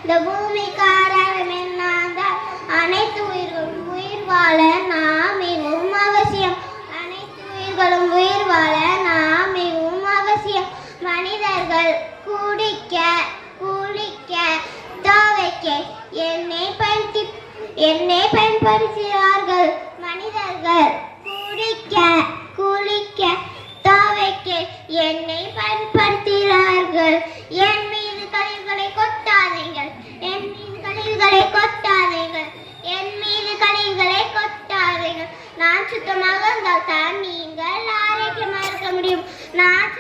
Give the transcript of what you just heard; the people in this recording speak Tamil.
இந்த பூமிக்கு ஆதாரம் என்னதான் அனைத்து உயிர்களும் உயிர் வாழ நாம் மிகவும் அவசியம். அனைத்து உயிர்களும் உயிர் வாழ நாம் மிகவும் அவசியம். மனிதர்கள் குடிக்க குளிக்க துவைக்க எண்ணெய் பயன்படுத்துகிறார்கள். மனிதர்கள் குடிக்க குளிக்க துவைக்க எண்ணெய் பயன்படுத்துகிறார்கள். என் மீது கழிவுகளை கொட்டாதீர்கள், என் மீது கழிவுகளை கொட்டாதீர்கள், என் மீது கழிவுகளை கொட்டாதீர்கள். நான் சுத்தமாக இருந்தால் தான் நீங்கள் ஆரோக்கியமாக இருக்க முடியும். நான்